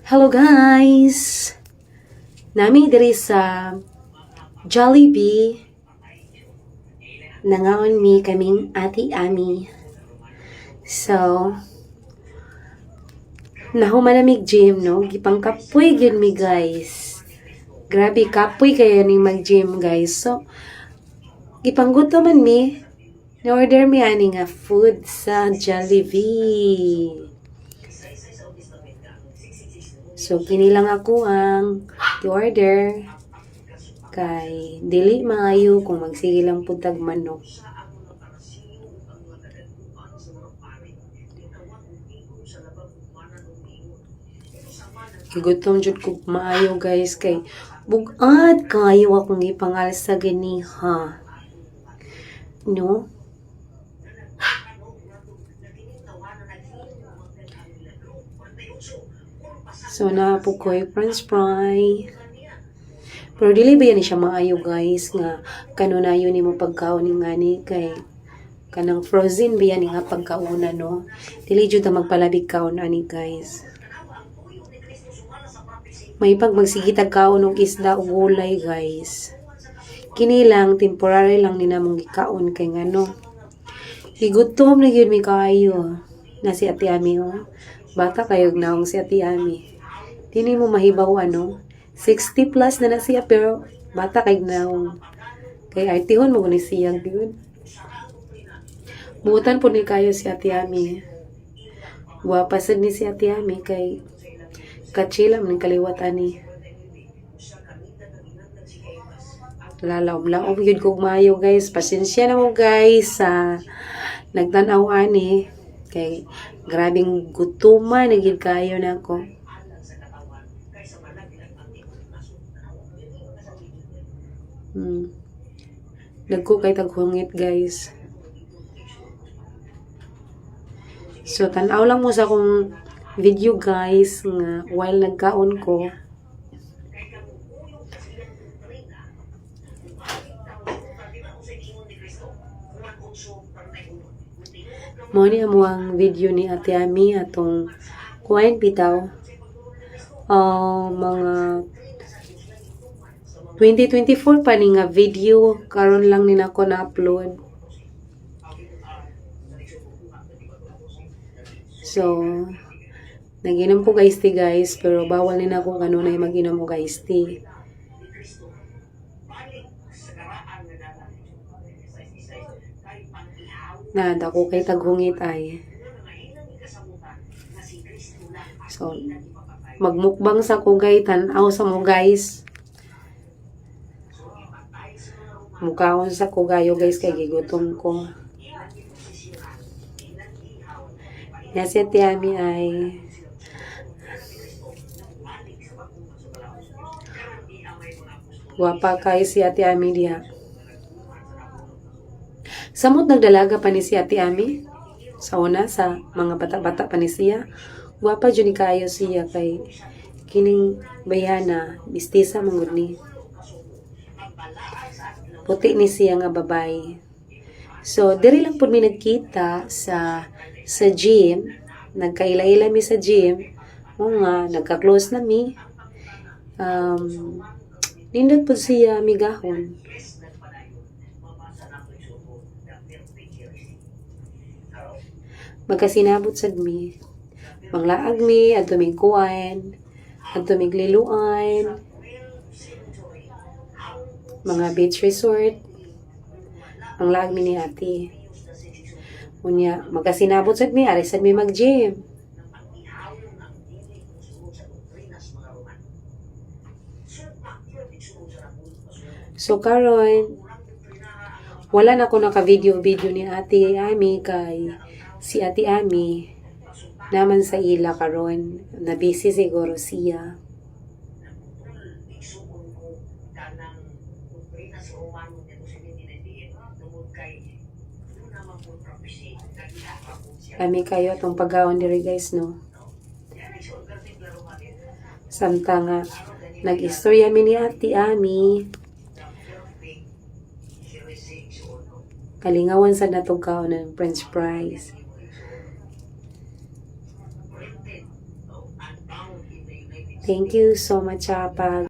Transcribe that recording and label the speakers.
Speaker 1: Hello guys! Nami diri sa Jollibee. Nangaon mi kaming ati Ami. So, nahumanamig gym, no? Gipangkapoy gyud mi guys. Grabe, kapoy kayo ni mag-gym guys. So, gipangguto man mi. Na-order mi ani nga food sa Jollibee. So, kini lang ako ang i-order kay dili maayo kung magsige lang pud tag manok. Gutom jud ko maayo guys kay bugad kayo akong ipangal sa ganiha. No? So, napo ko french fry. Pero dili ba yan siya maayo guys nga kanunayo ni mo pagkaon ni ngani kay kanang frozen ba yan nga pagkauna no. Dili jud ta magpalabig kaon ani guys. May pag magsigitag kaon og isda ug gulay guys. Kini lang temporary lang ni namong gikaon kay ngano. Gigutom na gyud mi kaayo. Na si Ate Ami oh. Bata kayog naong si Ate Ami. Dini mo mahibaw ano. 60 plus na siya pero bata kay naong. Kay artihon mo ni siya gyud. Buutan po ni kayo si Ate Ami. Guwapa sad ni si Ate Ami kay kachilam ng kaliwat ani. Lalaom-laom yun kong mayo guys. Pasensya na mo guys sa nagtanaw ani. Kay grabing gutuman naging kayo na ako. Nagko kay taghungit guys. So tanaw lang mo sa akong video guys nga while nagkaon ko. Mo ni amo ang video ni Ate Ami atong kuwain bitaw. Mga 2024 pa ni nga video karon lang ni nako na-upload. So, naginom ko guys tea guys pero bawal ni nako kanunay mag-inom ko guys tea. Na dako kay taghungit ay. So, magmukbang sa ko guys, tanaw sa mo guys. Mukhaon sa ko gayo guys kay gigutom ko. Ya si Ate Ami ay guwapa kay si Ate Ami diha. Samot nagdalaga pa ni si Ate Ami sa una sa mga bata-bata pa ni siya. Guwapa jud ni kayo siya kay kining bayana mistisa mangud ni. Puti ni siya nga babae. So diri lang pud mi nagkita sa gym. Nagkaila-ila mi sa gym. O nga nagka-close na mi. Nindot pud siya migahon. Magkasinabot sad mi. Manglaag mi, adto mig kuwain, adto mig liluan, mga beach resort, manglaag mi ni ate. Unya, magkasinabot sad mi, ari sad mi mag-gym. So karon, wala na ko naka-video ni Ate Ami kay si Ate Ami naman sa ila karon na busy siguro siya. Kami kayo itong pagkaon diri guys no. Samtang nga nag-istorya mi ni Ate Ami. Kalingawan sa natong kaon ng french fries. Thank you so much sa pag